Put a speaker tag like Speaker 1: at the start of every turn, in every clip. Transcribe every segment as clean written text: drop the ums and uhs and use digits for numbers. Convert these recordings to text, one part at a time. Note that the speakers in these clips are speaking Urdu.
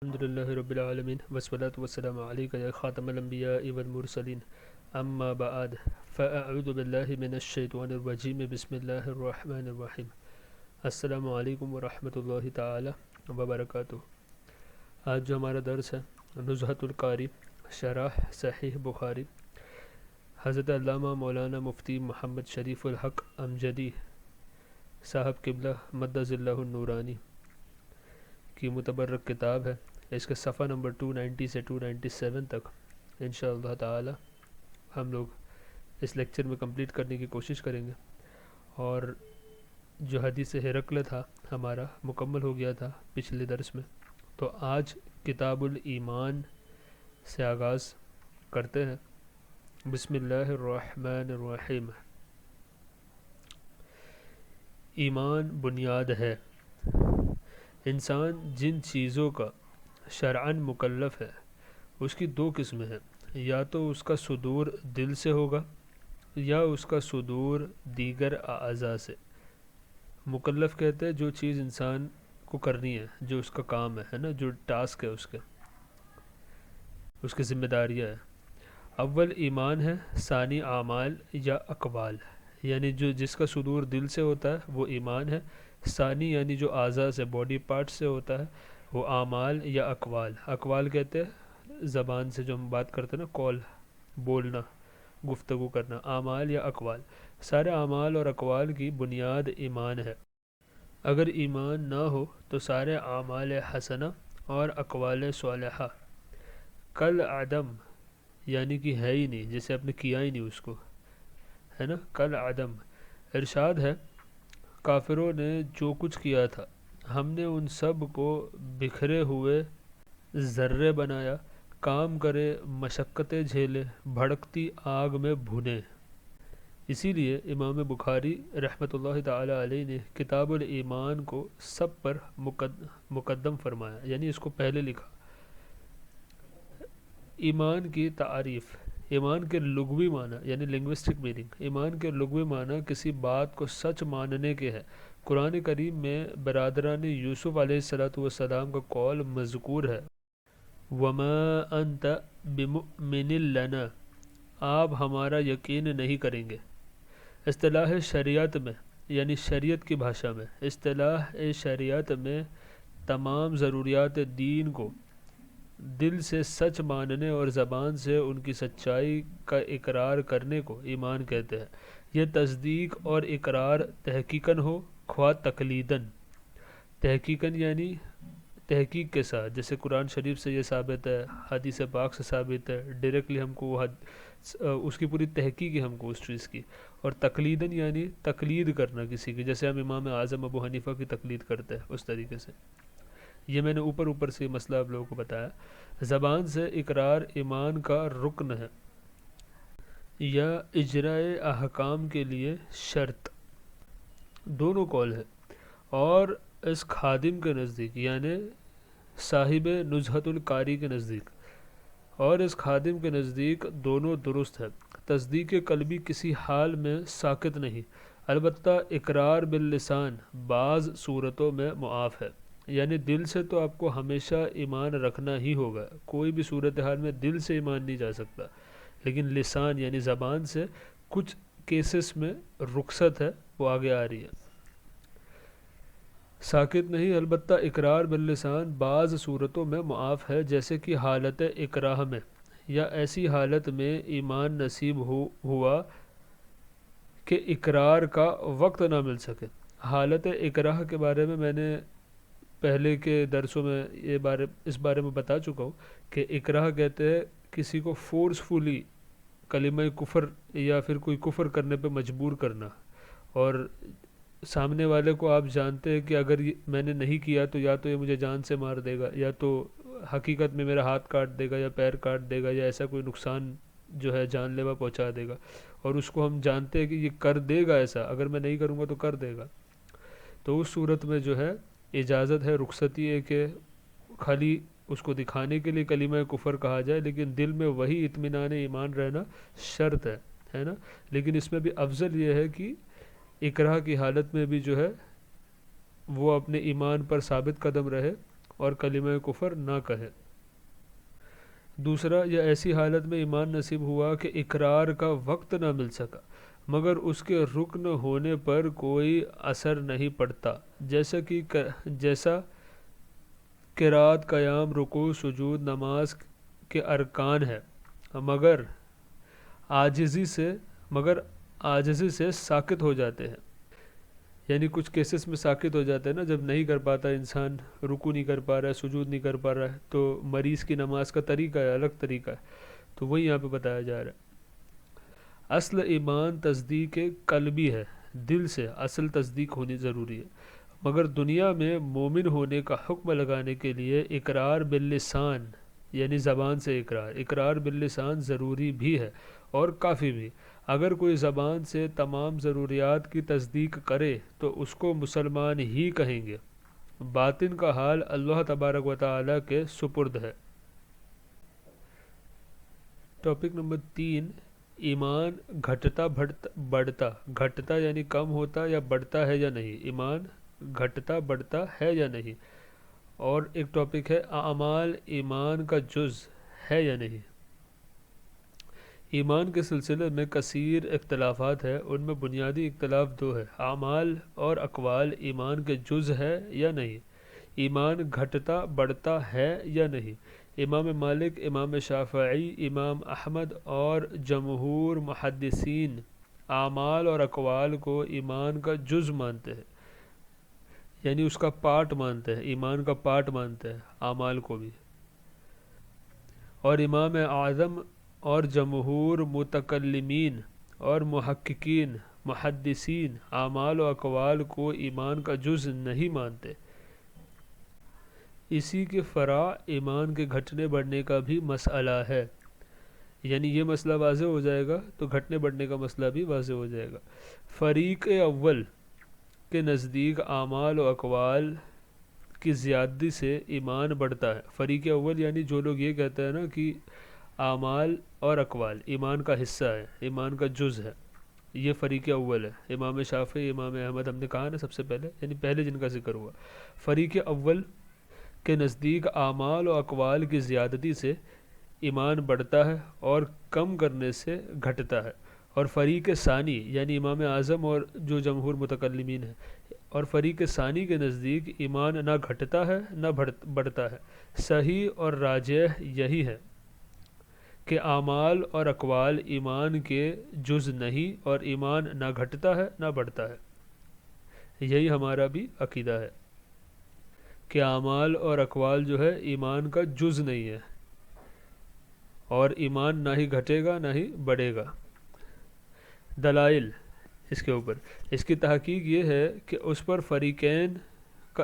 Speaker 1: الحمد لله رب العالمين والصلاة والسلام عليك يا خاتم الأنبياء والمرسلين أما بعد فأعوذ بالله من الشيطان الرجيم بسم الله الرحمن الرحيم السلام علیکم ورحمۃ اللہ تعالی وبرکاتہ۔ آج جو ہمارا درس ہے نزہۃ القاری شرح صحیح بخاری، حضرت علامہ مولانا مفتی محمد شریف الحق امجدی صاحب قبلہ مدظ اللہ النورانی کی متبرک کتاب ہے۔ اس کے صفحہ نمبر 290 سے 297 تک انشاءاللہ تعالی ہم لوگ اس لیکچر میں کمپلیٹ کرنے کی کوشش کریں گے، اور جو حدیث ہرقل تھا ہمارا مکمل ہو گیا تھا پچھلے درس میں، تو آج کتاب الایمان سے آغاز کرتے ہیں۔ بسم اللہ الرحمن الرحیم۔ ایمان بنیاد ہے۔ انسان جن چیزوں کا شرعاً مکلف ہے اس کی دو قسمیں ہیں، یا تو اس کا صدور دل سے ہوگا یا اس کا صدور دیگر اعضاء سے۔ مکلف کہتے ہیں جو چیز انسان کو کرنی ہے، جو اس کا کام ہے نا، جو ٹاسک ہے اس کی ذمہ داریاں ہیں۔ اول ایمان ہے، ثانی اعمال یا اقوال، یعنی جس کا صدور دل سے ہوتا ہے وہ ایمان ہے، ثانی یعنی جو اعضاء سے باڈی پارٹ سے ہوتا ہے وہ اعمال یا اقوال۔ اقوال کہتے ہیں زبان سے جو ہم بات کرتے ہیں نا، قول، بولنا، گفتگو کرنا، اعمال یا اقوال۔ سارے اعمال اور اقوال کی بنیاد ایمان ہے۔ اگر ایمان نہ ہو تو سارے اعمال حسنہ اور اقوال صالحہ کل عدم، یعنی کہ ہے ہی نہیں، جیسے آپ نے کیا ہی نہیں اس کو، ہے نا، کل عدم۔ ارشاد ہے کافروں نے جو کچھ کیا تھا ہم نے ان سب کو بکھرے ہوئے ذرے بنایا، کام کرے مشقتیں جھیلے بھڑکتی آگ میں بھنے۔ اسی لیے امام بخاری رحمۃ اللہ تعالی علیہ نے کتاب الایمان کو سب پر مقدم فرمایا، یعنی اس کو پہلے لکھا۔ ایمان کی تعریف۔ ایمان کے لغوی معنی یعنی لنگوسٹک میننگ، ایمان کے لغوی معنی کسی بات کو سچ ماننے کے ہے۔ قرآن کریم میں برادران یوسف علیہ السلام کا قول مذکور ہے، وَمَا أَنْتَ بِمُؤْمِنٍ لَنَا، آپ ہمارا یقین نہیں کریں گے۔ اصطلاح شریعت میں یعنی شریعت کی بھاشا میں، اصطلاح شریعت میں تمام ضروریات دین کو دل سے سچ ماننے اور زبان سے ان کی سچائی کا اقرار کرنے کو ایمان کہتے ہیں۔ یہ تصدیق اور اقرار تحقیقاً ہو خواہ تقلیداً۔ تحقیقاً یعنی تحقیق کے ساتھ، جیسے قرآن شریف سے یہ ثابت ہے، حدیث پاک سے ثابت ہے، ڈائریکٹلی ہم کو اس کی پوری تحقیق ہے ہم کو اس چیز کی۔ اور تقلیداً یعنی تقلید کرنا کسی کی، جیسے ہم امام اعظم ابو حنیفہ کی تقلید کرتے ہیں اس طریقے سے۔ یہ میں نے اوپر سے مسئلہ آپ لوگوں کو بتایا۔ زبان سے اقرار ایمان کا رکن ہے یا اجراء احکام کے لیے شرط، دونوں قول ہے۔ اور اس خادم کے نزدیک یعنی صاحب نزہۃ القاری کے نزدیک اور اس خادم کے نزدیک دونوں درست ہے۔ تصدیق قلبی کسی حال میں ساقط نہیں، البتہ اقرار باللسان بعض صورتوں میں معاف ہے۔ یعنی دل سے تو آپ کو ہمیشہ ایمان رکھنا ہی ہوگا، کوئی بھی صورتحال میں دل سے ایمان نہیں جا سکتا، لیکن لسان یعنی زبان سے کچھ کیسز میں رخصت ہے، وہ آگے آ رہی ہے۔ ساکت نہیں، البتہ اقرار باللسان بعض صورتوں میں معاف ہے، جیسے کہ حالت اکراہ میں، یا ایسی حالت میں ایمان نصیب ہوا کہ اقرار کا وقت نہ مل سکے۔ حالت اکراہ کے بارے میں میں نے پہلے کے درسوں میں اس بارے میں بتا چکا ہوں کہ اکراہ کہتے ہیں کسی کو فورسفلی کلمہ کفر یا پھر کوئی کفر کرنے پہ مجبور کرنا، اور سامنے والے کو آپ جانتے ہیں کہ اگر میں نے نہیں کیا تو یا تو یہ مجھے جان سے مار دے گا، یا تو حقیقت میں میرا ہاتھ کاٹ دے گا یا پیر کاٹ دے گا، یا ایسا کوئی نقصان جو ہے جان لیوا پہنچا دے گا، اور اس کو ہم جانتے ہیں کہ یہ کر دے گا ایسا، اگر میں نہیں کروں گا تو کر دے گا۔ تو اس صورت میں جو ہے اجازت ہے، رخصتی ہے کہ خالی اس کو دکھانے کے لیے کلمہ کفر کہا جائے، لیکن دل میں وہی اطمینان ایمان رہنا شرط ہے نا۔ لیکن اس میں بھی افضل یہ ہے کہ اکراہ کی حالت میں بھی جو ہے وہ اپنے ایمان پر ثابت قدم رہے، اور کلمہ کفر نہ کہے۔ دوسرا، یا ایسی حالت میں ایمان نصیب ہوا کہ اقرار کا وقت نہ مل سکا مگر اس کے رکن ہونے پر کوئی اثر نہیں پڑتا، جیسا قرات، قیام، رکوع، سجود نماز کے ارکان ہے، مگر عاجزی سے ساکت ہو جاتے ہیں۔ یعنی کچھ کیسز میں ساکت ہو جاتا ہے نا، جب نہیں کر پاتا انسان، رکوع نہیں کر پا رہا ہے، سجود نہیں کر پا رہا ہے، تو مریض کی نماز کا طریقہ ہے، الگ طریقہ ہے، تو وہی یہاں پہ بتایا جا رہا ہے۔ اصل ایمان تصدیق قلبی ہے، دل سے اصل تصدیق ہونی ضروری ہے، مگر دنیا میں مومن ہونے کا حکم لگانے کے لیے اقرار باللسان یعنی زبان سے اقرار باللسان ضروری بھی ہے اور کافی بھی۔ اگر کوئی زبان سے تمام ضروریات کی تصدیق کرے تو اس کو مسلمان ہی کہیں گے، باطن کا حال اللہ تبارک و تعالی کے سپرد ہے۔ ٹاپک نمبر 3، ایمان گھٹتا یعنی کم ہوتا یا بڑھتا ہے یا نہیں، ایمان گھٹتا بڑھتا ہے یا نہیں۔ اور ایک ٹاپک ہے اعمال ایمان کا جز ہے یا نہیں۔ ایمان کے سلسلے میں کثیر اختلافات ہیں، ان میں بنیادی اختلاف دو ہے، اعمال اور اقوال ایمان کے جز ہے یا نہیں، ایمان گھٹتا بڑھتا ہے یا نہیں۔ امام مالک، امام شافعی، امام احمد اور جمہور محدثین اعمال اور اقوال کو ایمان کا جز مانتے ہیں، یعنی اس کا پارٹ مانتے ہیں، ایمان کا پارٹ مانتے ہیں اعمال کو بھی۔ اور امام اعظم اور جمہور متکلمین اور محققین محدثین اعمال و اقوال کو ایمان کا جز نہیں مانتے۔ اسی کے فرع ایمان کے گھٹنے بڑھنے کا بھی مسئلہ ہے، یعنی یہ مسئلہ واضح ہو جائے گا تو گھٹنے بڑھنے کا مسئلہ بھی واضح ہو جائے گا۔ فریق اول کے نزدیک اعمال و اقوال کی زیادتی سے ایمان بڑھتا ہے۔ فریق اول یعنی جو لوگ یہ کہتے ہیں نا کہ اعمال اور اقوال ایمان کا حصہ ہے، ایمان کا جز ہے، یہ فریق اول ہے۔ امام شافعی، امام احمد ہم نے کہا نا سب سے پہلے، یعنی پہلے جن کا ذکر ہوا۔ فریق اول کے نزدیک اعمال و اقوال کی زیادتی سے ایمان بڑھتا ہے اور کم کرنے سے گھٹتا ہے۔ اور فریق ثانی یعنی امام اعظم اور جو جمہور متکلمین ہیں، اور فریق ثانی کے نزدیک ایمان نہ گھٹتا ہے نہ بڑھتا ہے۔ صحیح اور راجح یہی ہے کہ اعمال اور اقوال ایمان کے جز نہیں اور ایمان نہ گھٹتا ہے نہ بڑھتا ہے۔ یہی ہمارا بھی عقیدہ ہے کہ اعمال اور اقوال جو ہے ایمان کا جز نہیں ہے، اور ایمان نہ ہی گھٹے گا نہ ہی بڑھے گا۔ دلائل اس کے اوپر، اس کی تحقیق یہ ہے کہ اس پر فریقین کا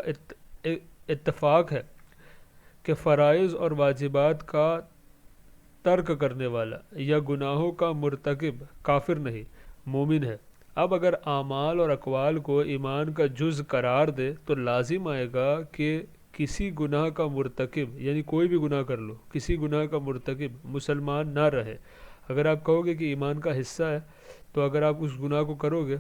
Speaker 1: اتفاق ہے کہ فرائض اور واجبات کا ترک کرنے والا یا گناہوں کا مرتکب کافر نہیں، مومن ہے۔ اب اگر اعمال اور اقوال کو ایمان کا جز قرار دے تو لازم آئے گا کہ کسی گناہ کا مرتکب، یعنی کوئی بھی گناہ کر لو، کسی گناہ کا مرتکب مسلمان نہ رہے۔ اگر آپ کہو گے کہ ایمان کا حصہ ہے، تو اگر آپ اس گناہ کو کرو گے،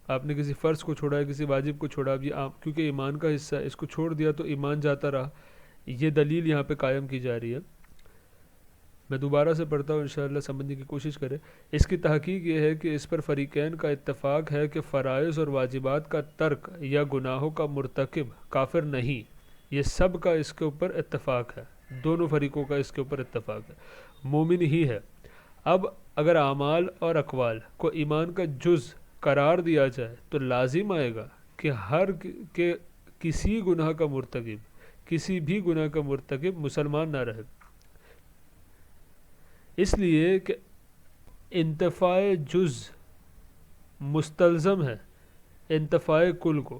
Speaker 1: آپ نے کسی فرض کو چھوڑا ہے، کسی واجب کو چھوڑا، کیونکہ ایمان کا حصہ ہے، اس کو چھوڑ دیا تو ایمان جاتا رہا۔ یہ دلیل یہاں پہ قائم کی جا رہی ہے۔ میں دوبارہ سے پڑھتا ہوں، انشاءاللہ سمجھنے کی کوشش کریں۔ اس کی تحقیق یہ ہے کہ اس پر فریقین کا اتفاق ہے کہ فرائض اور واجبات کا ترک یا گناہوں کا مرتکب کافر نہیں، یہ سب کا اس کے اوپر اتفاق ہے، دونوں فریقوں کا اس کے اوپر اتفاق ہے، مومن ہی ہے۔ اب اگر اعمال اور اقوال کو ایمان کا جز قرار دیا جائے تو لازم آئے گا کہ کسی گناہ کا مرتکب، کسی بھی گناہ کا مرتکب مسلمان نہ رہے، اس لیے کہ انتفاع جز مستلزم ہے انتفاع کل کو۔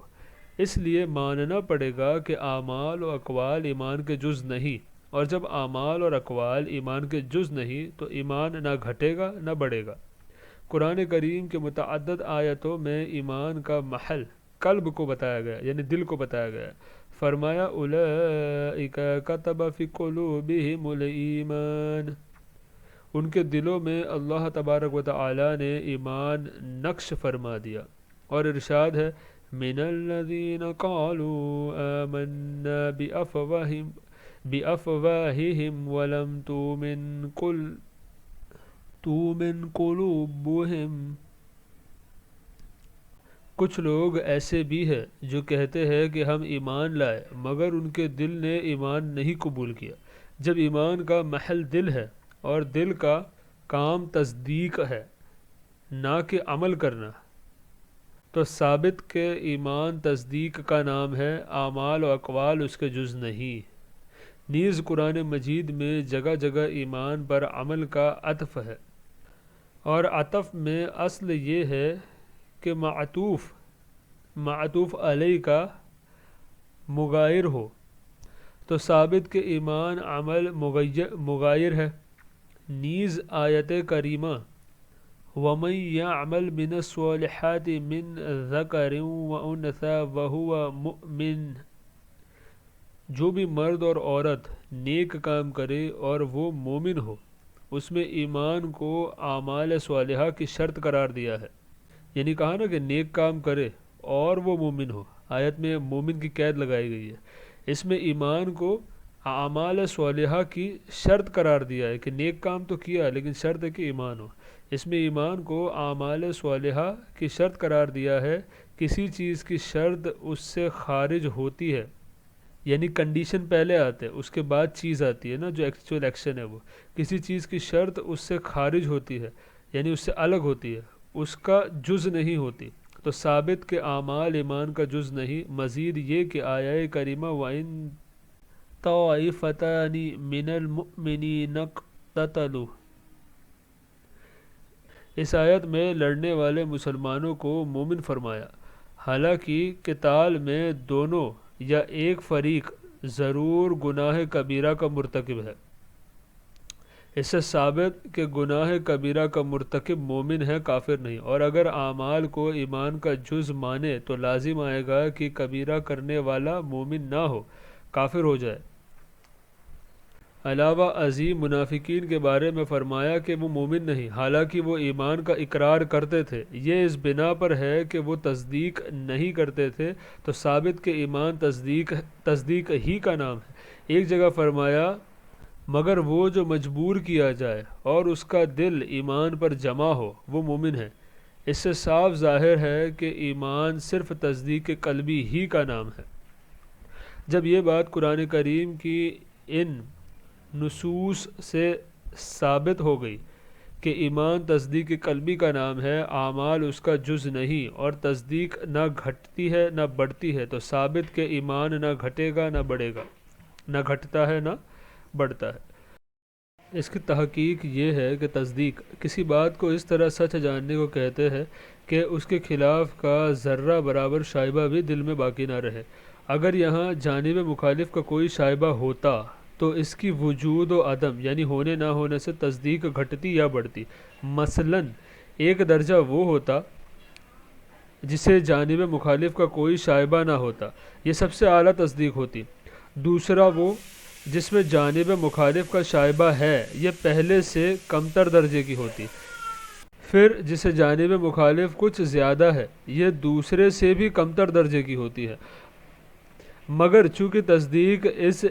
Speaker 1: اس لیے ماننا پڑے گا کہ اعمال و اقوال ایمان کے جز نہیں، اور جب اعمال اور اقوال ایمان کے جز نہیں تو ایمان نہ گھٹے گا نہ بڑھے گا۔ قرآن کریم کے متعدد آیتوں میں ایمان کا محل قلب کو بتایا گیا، یعنی دل کو بتایا گیا۔ فرمایا اولئک کتب فی قلوبہم الایمان، ان کے دلوں میں اللہ تبارک و تعالی نے ایمان نقش فرما دیا۔ اور ارشاد ہے من الذين قالوا آمنا بأفواههم ولم تؤمن قلوبهم. کچھ لوگ ایسے بھی ہیں جو کہتے ہیں کہ ہم ایمان لائے مگر ان کے دل نے ایمان نہیں قبول کیا. جب ایمان کا محل دل ہے اور دل کا کام تصدیق ہے نہ کہ عمل کرنا، تو ثابت کہ ایمان تصدیق کا نام ہے، اعمال و اقوال اس کے جز نہیں. نیز قرآن مجید میں جگہ جگہ ایمان پر عمل کا عطف ہے، اور عطف میں اصل یہ ہے کہ معطوف علیہ کا مغایر ہو، تو ثابت کہ ایمان عمل مغایر ہے. نیز آیت کریمہ وَمَن يَعْمَلْ مِنَ الصَّالِحَاتِ مِن ذَكَرٍ وَأُنثَىٰ وَهُوَ مُؤْمِنٌ، جو بھی مرد اور عورت نیک کام کرے اور وہ مومن ہو، اس میں ایمان کو اعمال صالحہ کی شرط قرار دیا ہے. یعنی کہا نا کہ نیک کام کرے اور وہ مومن ہو، آیت میں مومن کی قید لگائی گئی ہے. اس میں ایمان کو اعمال صالحہ کی شرط قرار دیا ہے کہ نیک کام تو کیا لیکن شرط ہے کہ ایمان ہو. اس میں ایمان کو اعمال صالحہ کی شرط قرار دیا ہے. کسی چیز کی شرط اس سے خارج ہوتی ہے، یعنی کنڈیشن پہلے آتے اس کے بعد چیز آتی ہے نا، جو ایکچوئل ایکشن ہے وہ کسی چیز کی شرط اس سے خارج ہوتی ہے، یعنی اس سے الگ ہوتی ہے، اس کا جز نہیں ہوتی. تو ثابت کہ اعمال ایمان کا جز نہیں. مزید یہ کہ آیہ کریمہ وَإِن طَائِفَتَانِ مِنَ الْمُؤْمِنِينَ اقْتَتَلُوا، اس آیت میں لڑنے والے مسلمانوں کو مومن فرمایا، حالانکہ قتال میں دونوں یا ایک فریق ضرور گناہ کبیرہ کا مرتکب ہے. اس سے ثابت کہ گناہ کبیرہ کا مرتکب مومن ہے، کافر نہیں. اور اگر اعمال کو ایمان کا جز مانے تو لازم آئے گا کہ کبیرہ کرنے والا مومن نہ ہو، کافر ہو جائے. علاوہ ازیں منافقین کے بارے میں فرمایا کہ وہ مومن نہیں حالانکہ وہ ایمان کا اقرار کرتے تھے. یہ اس بنا پر ہے کہ وہ تصدیق نہیں کرتے تھے، تو ثابت کہ ایمان تصدیق ہی کا نام ہے. ایک جگہ فرمایا مگر وہ جو مجبور کیا جائے اور اس کا دل ایمان پر جمع ہو وہ مومن ہے. اس سے صاف ظاہر ہے کہ ایمان صرف تصدیق قلبی ہی کا نام ہے. جب یہ بات قرآن کریم کی ان نصوص سے ثابت ہو گئی کہ ایمان تصدیق قلبی کا نام ہے، اعمال اس کا جز نہیں، اور تصدیق نہ گھٹتی ہے نہ بڑھتی ہے، تو ثابت کہ ایمان نہ گھٹے گا نہ بڑھے گا، نہ گھٹتا ہے نہ بڑھتا ہے. اس کی تحقیق یہ ہے کہ تصدیق کسی بات کو اس طرح سچ جاننے کو کہتے ہیں کہ اس کے خلاف کا ذرہ برابر شائبہ بھی دل میں باقی نہ رہے. اگر یہاں جانب مخالف کا کوئی شائبہ ہوتا تو اس کی وجود و عدم یعنی ہونے نہ ہونے سے تصدیق گھٹتی یا بڑھتی. مثلا ایک درجہ وہ ہوتا جسے جانب مخالف کا کوئی شائبہ نہ ہوتا، یہ سب سے اعلیٰ تصدیق ہوتی. دوسرا وہ جس میں جانب مخالف کا شائبہ ہے، یہ پہلے سے کمتر درجے کی ہوتی. پھر جسے جانب مخالف کچھ زیادہ ہے، یہ دوسرے سے بھی کمتر درجے کی ہوتی ہے. مگر چونکہ تصدیق اس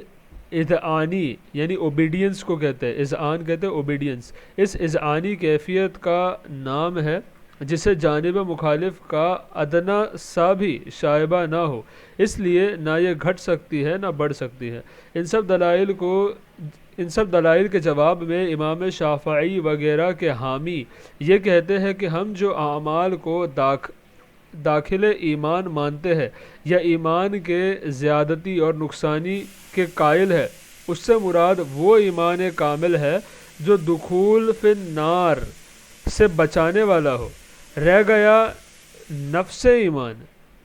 Speaker 1: اذعانی یعنی اوبیڈینس کو کہتے ہیں، اذعان کہتے ہیں اوبیڈینس، اس اذعانی کیفیت کا نام ہے جسے جانب مخالف کا ادنا سا بھی شائبہ نہ ہو، اس لیے نہ یہ گھٹ سکتی ہے نہ بڑھ سکتی ہے. ان سب دلائل کے جواب میں امام شافعی وغیرہ کے حامی یہ کہتے ہیں کہ ہم جو اعمال کو داخل ایمان مانتے ہیں یا ایمان کے زیادتی اور نقصانی کے قائل ہے، اس سے مراد وہ ایمان کامل ہے جو دخول فی النار سے بچانے والا ہو. رہ گیا نفس ایمان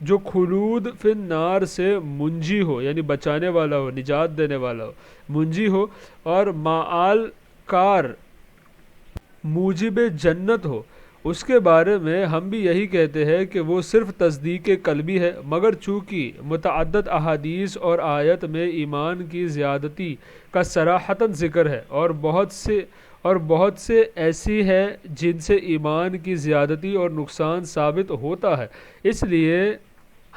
Speaker 1: جو خلود فی النار سے منجی ہو، یعنی بچانے والا ہو، نجات دینے والا ہو، منجی ہو، اور معال کار موجب جنت ہو. اس کے بارے میں ہم بھی یہی کہتے ہیں کہ وہ صرف تصدیق قلبی ہے. مگر چونکہ متعدد احادیث اور آیت میں ایمان کی زیادتی کا صراحتاً ذکر ہے اور بہت سے ایسی ہے جن سے ایمان کی زیادتی اور نقصان ثابت ہوتا ہے، اس لیے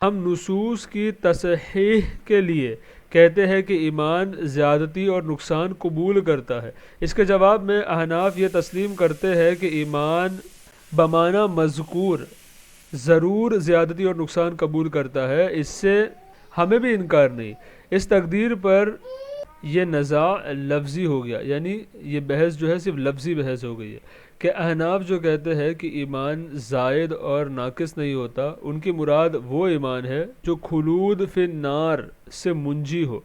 Speaker 1: ہم نصوص کی تصحیح کے لیے کہتے ہیں کہ ایمان زیادتی اور نقصان قبول کرتا ہے۔ اس کے جواب میں احناف یہ تسلیم کرتے ہیں کہ ایمان بمعنی مذکور ضرور زیادتی اور نقصان قبول کرتا ہے، اس سے ہمیں بھی انکار نہیں۔ اس تقدیر پر یہ نزاع لفظی ہو گیا، یعنی یہ بحث جو ہے صرف لفظی بحث ہو گئی ہے کہ احناف جو کہتے ہیں کہ ایمان زائد اور ناقص نہیں ہوتا، ان کی مراد وہ ایمان ہے جو خلود فی النار سے منجی ہو،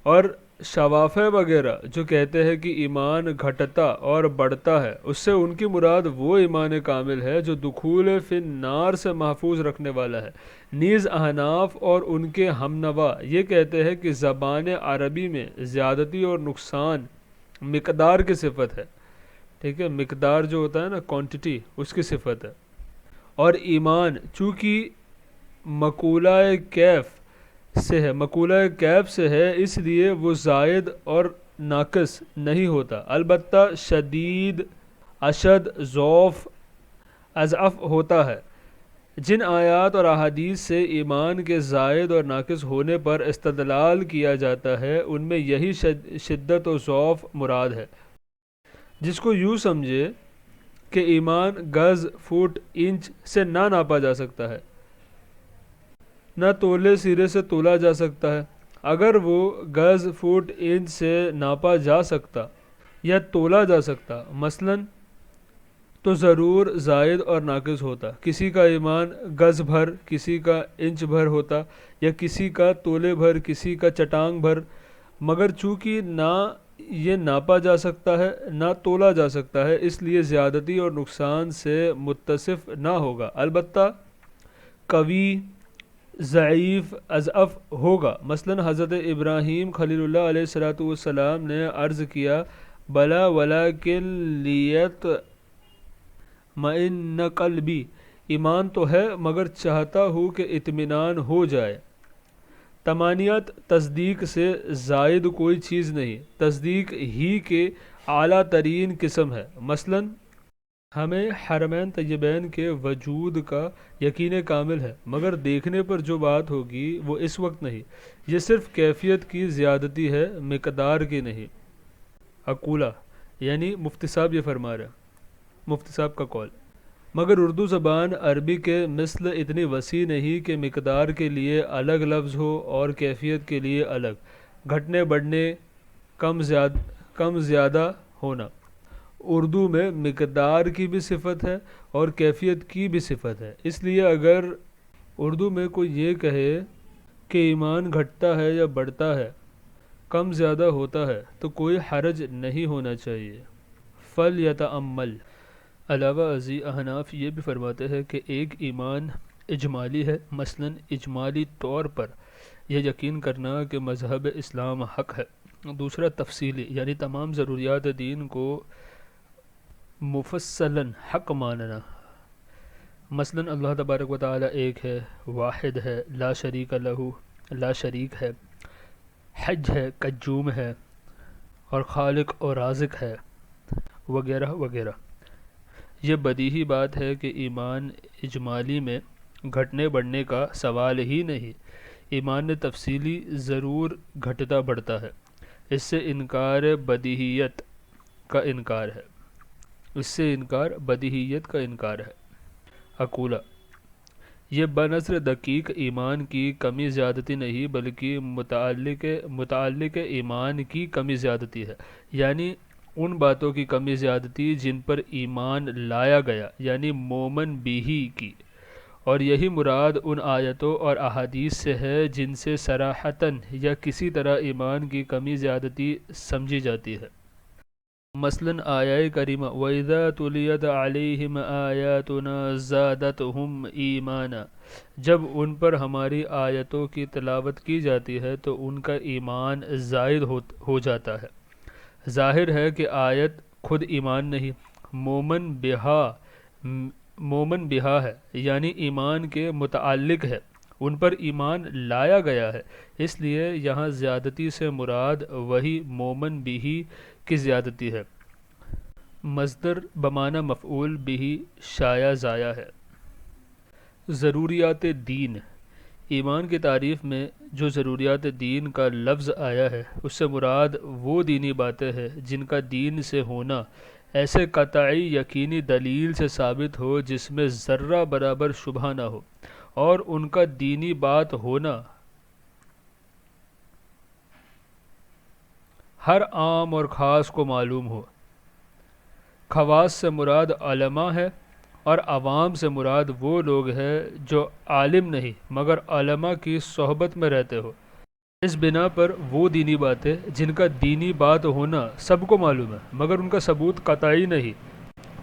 Speaker 1: اور شوافع وغیرہ جو کہتے ہیں کہ ایمان گھٹتا اور بڑھتا ہے، اس سے ان کی مراد وہ ایمان کامل ہے جو دخول فی النار سے محفوظ رکھنے والا ہے۔ نیز احناف اور ان کے ہمنوا یہ کہتے ہیں کہ زبان عربی میں زیادتی اور نقصان مقدار کی صفت ہے، ٹھیک ہے، مقدار جو ہوتا ہے نا، کوانٹٹی، اس کی صفت ہے، اور ایمان چونکہ مقولہ کیف سے ہے، مقولہ کیف سے ہے، اس لیے وہ زائد اور ناقص نہیں ہوتا، البتہ شدید، اشد، ضعف، اضعف ہوتا ہے۔ جن آیات اور احادیث سے ایمان کے زائد اور ناقص ہونے پر استدلال کیا جاتا ہے، ان میں یہی شدت و ضعف مراد ہے۔ جس کو یوں سمجھے کہ ایمان گز، فٹ، انچ سے نہ ناپا جا سکتا ہے، نہ تولے سیرے سے تولا جا سکتا ہے۔ اگر وہ گز، فٹ، انچ سے ناپا جا سکتا یا تولا جا سکتا مثلاً، تو ضرور زائد اور ناقص ہوتا۔ کسی کا ایمان گز بھر، کسی کا انچ بھر ہوتا، یا کسی کا تولے بھر، کسی کا چٹانگ بھر، مگر چونکہ نہ یہ ناپا جا سکتا ہے نہ تولا جا سکتا ہے، اس لیے زیادتی اور نقصان سے متصف نہ ہوگا، البتہ قوی، ضعیف، اضعف ہوگا۔ مثلا حضرت ابراہیم خلیل اللہ علیہ السلام نے عرض کیا، بلا ولیکن لیطمئن قلبی، ایمان تو ہے مگر چاہتا ہوں کہ اطمینان ہو جائے۔ تمانیت تصدیق سے زائد کوئی چیز نہیں، تصدیق ہی کے اعلیٰ ترین قسم ہے۔ مثلا ہمیں حرمین طیبین کے وجود کا یقین کامل ہے، مگر دیکھنے پر جو بات ہوگی وہ اس وقت نہیں، یہ صرف کیفیت کی زیادتی ہے، مقدار کی نہیں۔ اقولہ یعنی مفتی صاحب یہ فرما رہے ہیں، مفتی صاحب کا قول، مگر اردو زبان عربی کے مثل اتنی وسیع نہیں کہ مقدار کے لیے الگ لفظ ہو اور کیفیت کے لیے الگ، گھٹنے بڑھنے، کم زیادہ ہونا۔ اردو میں مقدار کی بھی صفت ہے اور کیفیت کی بھی صفت ہے، اس لیے اگر اردو میں کوئی یہ کہے کہ ایمان گھٹتا ہے یا بڑھتا ہے، کم زیادہ ہوتا ہے، تو کوئی حرج نہیں ہونا چاہیے۔ فَلْيَتَأَمَّلْ۔ علاوہ ازیں احناف یہ بھی فرماتے ہیں کہ ایک ایمان اجمالی ہے، مثلا اجمالی طور پر یہ یقین کرنا کہ مذہب اسلام حق ہے۔ دوسرا تفصیلی، یعنی تمام ضروریات دین کو مفصلاً حق ماننا، مثلا اللہ تبارک و تعالی ایک ہے، واحد ہے، لا شریک لہ، لا شریک ہے، حج ہے، قیوم ہے، اور خالق اور رازق ہے، وغیرہ وغیرہ۔ یہ بدیہی بات ہے کہ ایمان اجمالی میں گھٹنے بڑھنے کا سوال ہی نہیں، ایمان تفصیلی ضرور گھٹتا بڑھتا ہے، اس سے انکار بدیہیت کا انکار ہے، اس سے انکار بدیہیت کا انکار ہے۔ اقولہ یہ بنظر دقیق ایمان کی کمی زیادتی نہیں بلکہ متعلق ایمان کی کمی زیادتی ہے، یعنی ان باتوں کی کمی زیادتی جن پر ایمان لایا گیا، یعنی مومن بیہی کی، اور یہی مراد ان آیتوں اور احادیث سے ہے جن سے صراحتاً یا کسی طرح ایمان کی کمی زیادتی سمجھی جاتی ہے۔ مثلا آیہ کریمہ وَإِذَا تُلِيَتْ عَلَيْهِمْ آيَاتُنَا زَادَتْهُمْ ایمانا، جب ان پر ہماری آیتوں کی تلاوت کی جاتی ہے تو ان کا ایمان زائد ہو جاتا ہے۔ ظاہر ہے کہ آیت خود ایمان نہیں، مومن بہا ہے، یعنی ایمان کے متعلق ہے، ان پر ایمان لایا گیا ہے، اس لیے یہاں زیادتی سے مراد وہی مومن بہی کی زیادتی ہے۔ مصدر بمعنی مفعول بہ شایا زایا ہے۔ ضروریات دین۔ ایمان کی تعریف میں جو ضروریات دین کا لفظ آیا ہے اس سے مراد وہ دینی باتیں ہیں جن کا دین سے ہونا ایسے قطعی یقینی دلیل سے ثابت ہو جس میں ذرہ برابر شبہ نہ ہو، اور ان کا دینی بات ہونا ہر عام اور خاص کو معلوم ہو۔ خواص سے مراد علماء ہے اور عوام سے مراد وہ لوگ ہیں جو عالم نہیں مگر علماء کی صحبت میں رہتے ہو۔ اس بنا پر وہ دینی باتیں جن کا دینی بات ہونا سب کو معلوم ہے مگر ان کا ثبوت قطعی نہیں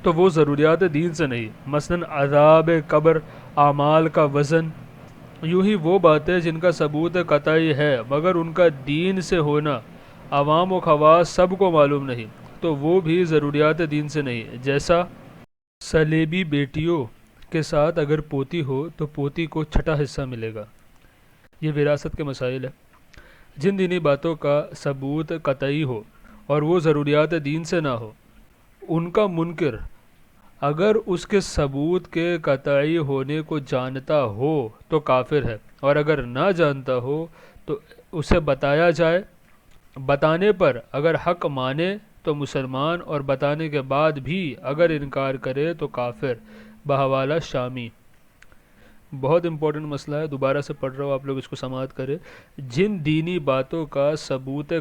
Speaker 1: تو وہ ضروریات دین سے نہیں، مثلا عذاب قبر، اعمال کا وزن، یوں ہی وہ باتیں جن کا ثبوت قطعی ہے مگر ان کا دین سے ہونا عوام و خواص سب کو معلوم نہیں تو وہ بھی ضروریات دین سے نہیں۔ جیسا سلیبی بیٹیوں کے ساتھ اگر پوتی ہو تو پوتی کو چھٹا حصہ ملے گا۔ یہ وراثت کے مسائل ہیں۔ جن دینی باتوں کا ثبوت قطعی ہو اور وہ ضروریات دین سے نہ ہو، ان کا منکر اگر اس کے ثبوت کے قطعی ہونے کو جانتا ہو تو کافر ہے، اور اگر نہ جانتا ہو تو اسے بتایا جائے، بتانے پر اگر حق مانے تو مسلمان، اور بتانے کے بعد بھی اگر انکار کرے تو کافر، بحوالہ شامی۔ بہت امپورٹنٹ مسئلہ ہے، دوبارہ سے پڑھ رہا ہوں، آپ لوگ اس کو سماعت کریں۔ جن دینی باتوں کا ثبوت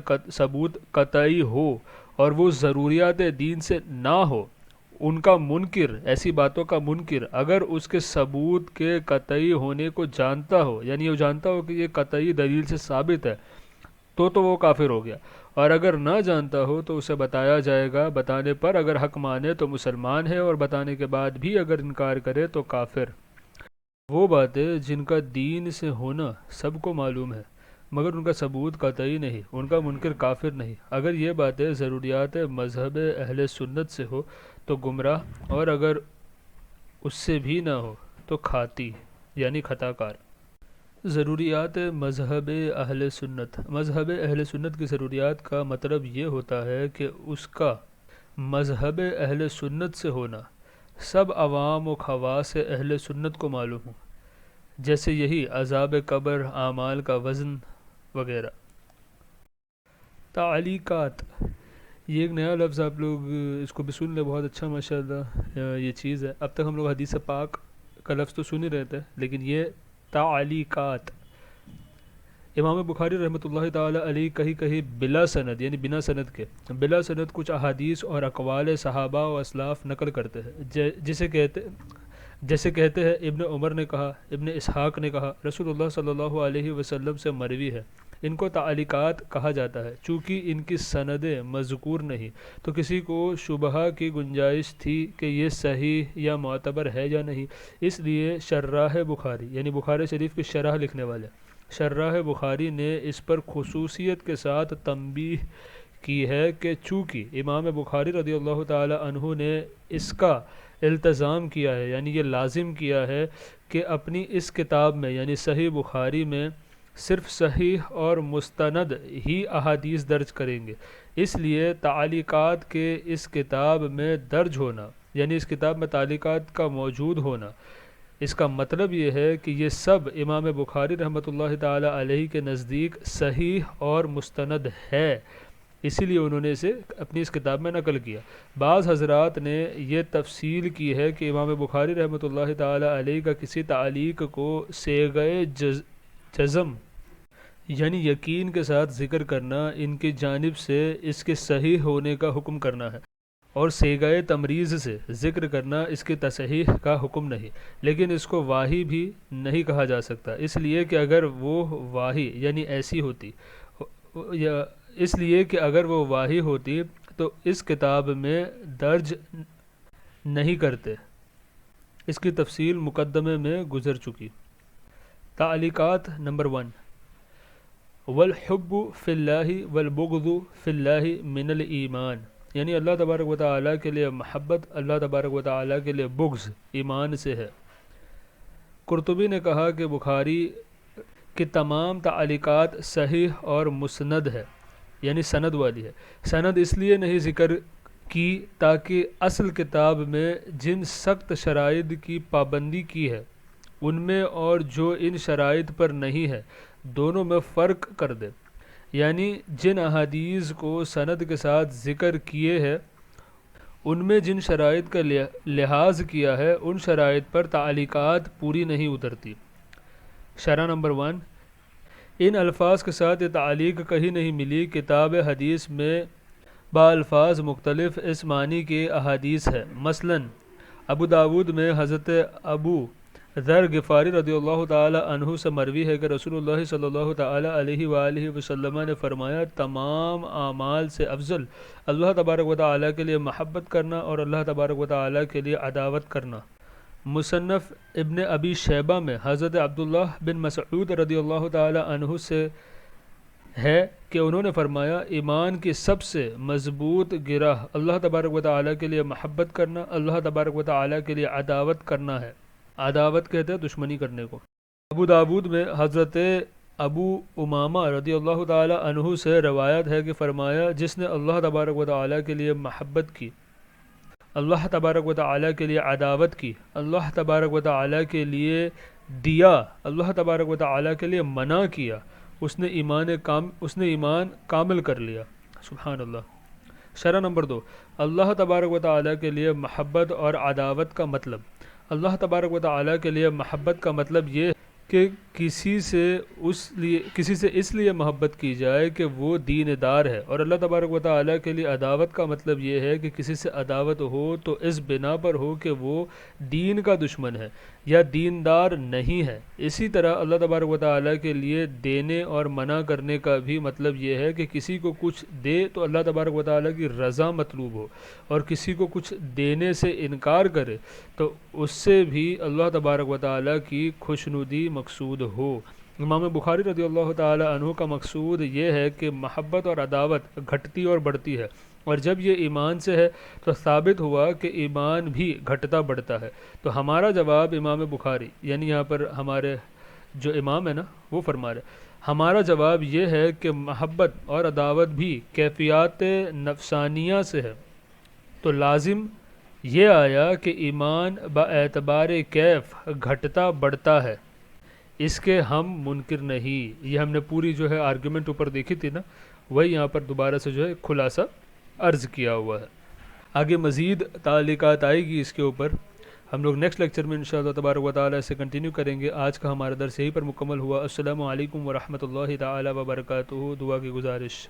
Speaker 1: قطعی ہو اور وہ ضروریات دین سے نہ ہو، ان کا منکر، ایسی باتوں کا منکر اگر اس کے ثبوت کے قطعی ہونے کو جانتا ہو، یعنی وہ جانتا ہو کہ یہ قطعی دلیل سے ثابت ہے، تو وہ کافر ہو گیا، اور اگر نہ جانتا ہو تو اسے بتایا جائے گا، بتانے پر اگر حق مانے تو مسلمان ہے، اور بتانے کے بعد بھی اگر انکار کرے تو کافر۔ وہ باتیں جن کا دین سے ہونا سب کو معلوم ہے مگر ان کا ثبوت قطعی نہیں، ان کا منکر کافر نہیں۔ اگر یہ باتیں ضروریات مذہب اہل سنت سے ہو تو گمراہ، اور اگر اس سے بھی نہ ہو تو کھاتی یعنی خطا کار۔ ضروریات مذہب اہل سنت۔ مذہب اہل سنت کی ضروریات کا مطلب یہ ہوتا ہے کہ اس کا مذہب اہل سنت سے ہونا سب عوام و خواص اہل سنت کو معلوم ہو، جیسے یہی عذاب قبر، اعمال کا وزن وغیرہ۔ تعلیقات، یہ ایک نیا لفظ، آپ لوگ اس کو بھی سن لیں، بہت اچھا ماشاءاللہ یہ چیز ہے۔ اب تک ہم لوگ حدیث پاک کا لفظ تو سن ہی رہتے ہیں، لیکن یہ تعلیقات، امام بخاری رحمۃ اللہ تعالی علیہ کہیں بلا سند یعنی بنا سند کے، بلا سند کچھ احادیث اور اقوال صحابہ و اسلاف نقل کرتے ہیں، جیسے کہتے ہیں ابن عمر نے کہا، ابن اسحاق نے کہا، رسول اللہ صلی اللہ علیہ وسلم سے مروی ہے۔ ان کو تعلیقات کہا جاتا ہے چونکہ ان کی سندیں مذکور نہیں تو کسی کو شبہہ کی گنجائش تھی کہ یہ صحیح یا معتبر ہے یا نہیں، اس لیے شراح بخاری یعنی بخاری شریف کی شرح لکھنے والے شراح بخاری نے اس پر خصوصیت کے ساتھ تنبیہ کی ہے کہ چونکہ امام بخاری رضی اللہ تعالی عنہ نے اس کا التزام کیا ہے، یعنی یہ لازم کیا ہے کہ اپنی اس کتاب میں یعنی صحیح بخاری میں صرف صحیح اور مستند ہی احادیث درج کریں گے، اس لیے تعلیقات کے اس کتاب میں درج ہونا یعنی اس کتاب میں تعلیقات کا موجود ہونا، اس کا مطلب یہ ہے کہ یہ سب امام بخاری رحمۃ اللہ تعالی علیہ کے نزدیک صحیح اور مستند ہے، اسی لیے انہوں نے اسے اپنی اس کتاب میں نقل کیا۔ بعض حضرات نے یہ تفصیل کی ہے کہ امام بخاری رحمۃ اللہ تعالی علیہ کا کسی تعلیق کو صیغۂ جزم یعنی یقین کے ساتھ ذکر کرنا ان کی جانب سے اس کے صحیح ہونے کا حکم کرنا ہے، اور صیغۂ تمریض سے ذکر کرنا اس کی تصحیح کا حکم نہیں، لیکن اس کو واہی بھی نہیں کہا جا سکتا، اس لیے کہ اگر وہ واہی یعنی ایسی ہوتی تو اس کتاب میں درج نہیں کرتے، اس کی تفصیل مقدمے میں گزر چکی۔ تعلیقات نمبر 1، والحب فی اللہ والبغض فی اللہ من الایمان، یعنی اللہ تبارک و تعالیٰ کے لیے محبت، اللہ تبارک و تعالیٰ کے لیے بغض ایمان سے ہے۔ قرطبی نے کہا کہ بخاری کی تمام تعلیقات صحیح اور مسند ہے، یعنی سند والی ہے۔ سند اس لیے نہیں ذکر کی تاکہ اصل کتاب میں جن سخت شرائط کی پابندی کی ہے ان میں اور جو ان شرائط پر نہیں ہے دونوں میں فرق کر دے، یعنی جن احادیث کو سند کے ساتھ ذکر کیے ہے ان میں جن شرائط کا لحاظ کیا ہے ان شرائط پر تعلیقات پوری نہیں اترتی۔ شرح نمبر 1، ان الفاظ کے ساتھ یہ تعلیق کہیں نہیں ملی کتاب حدیث میں با الفاظ مختلف اس معنی کے احادیث ہے۔ مثلا ابو داود میں حضرت ابو ذر غفاری رضی اللہ تعالی عنہ سے مروی ہے کہ رسول اللہ صلی اللہ تعالی علیہ وآلہ وسلم نے فرمایا، تمام اعمال سے افضل اللہ تبارک و تعالی کے لیے محبت کرنا اور اللہ تبارک و تعالی کے لیے عداوت کرنا۔ مصنف ابن ابی شیبہ میں حضرت عبداللہ بن مسعود رضی اللہ تعالی عنہ سے ہے کہ انہوں نے فرمایا، ایمان کی سب سے مضبوط گرہ اللہ تبارک و تعالی کے لیے محبت کرنا، اللہ تبارک و تعالی کے لیے عداوت کرنا ہے۔ عداوت کہتے ہیں دشمنی کرنے کو۔ ابو داود میں حضرت ابو امامہ رضی اللہ تعالی عنہ سے روایت ہے کہ فرمایا، جس نے اللہ تبارک و تعالی کے لیے محبت کی، اللہ تبارک و تعالی کے لیے عداوت کی، اللہ تبارک و تعالی کے لیے دیا، اللہ تبارک و تعالی کے لیے منع کیا، اس نے ایمان کامل کر لیا۔ سبحان اللہ۔ شرح نمبر 2، اللہ تبارک و تعالی کے لیے محبت اور عداوت کا مطلب۔ اللہ تبارک و تعالی کے لیے محبت کا مطلب یہ ہے کہ کسی سے اس لیے محبت کی جائے کہ وہ دین دار ہے، اور اللہ تبارک و تعالی کے لیے عداوت کا مطلب یہ ہے کہ کسی سے عداوت ہو تو اس بنا پر ہو کہ وہ دین کا دشمن ہے یا دیندار نہیں ہے۔ اسی طرح اللہ تبارک و تعالی کے لیے دینے اور منع کرنے کا بھی مطلب یہ ہے کہ کسی کو کچھ دے تو اللہ تبارک و تعالی کی رضا مطلوب ہو، اور کسی کو کچھ دینے سے انکار کرے تو اس سے بھی اللہ تبارک و تعالی کی خوشنودی مقصود ہو۔ امام بخاری رضی اللہ تعالی عنہ کا مقصود یہ ہے کہ محبت اور عداوت گھٹتی اور بڑھتی ہے، اور جب یہ ایمان سے ہے تو ثابت ہوا کہ ایمان بھی گھٹتا بڑھتا ہے۔ تو ہمارا جواب امام بخاری، یعنی یہاں پر ہمارے جو امام ہے نا وہ فرما رہے، ہمارا جواب یہ ہے کہ محبت اور عداوت بھی کیفیات نفسانیہ سے ہے، تو لازم یہ آیا کہ ایمان با اعتبار کیف گھٹتا بڑھتا ہے، اس کے ہم منکر نہیں۔ یہ ہم نے پوری جو ہے آرگومنٹ اوپر دیکھی تھی نا، وہی یہاں پر دوبارہ سے جو ہے خلاصہ عرض کیا ہوا ہے۔ آگے مزید تعلیقات آئے گی اس کے اوپر، ہم لوگ نیکسٹ لیکچر میں انشاءاللہ تبارک و تعالی سے کنٹینیو کریں گے۔ آج کا ہمارا درس یہی پر مکمل ہوا۔ السلام علیکم ورحمۃ اللہ تعالی وبرکاتہ۔ دعا کی گزارش۔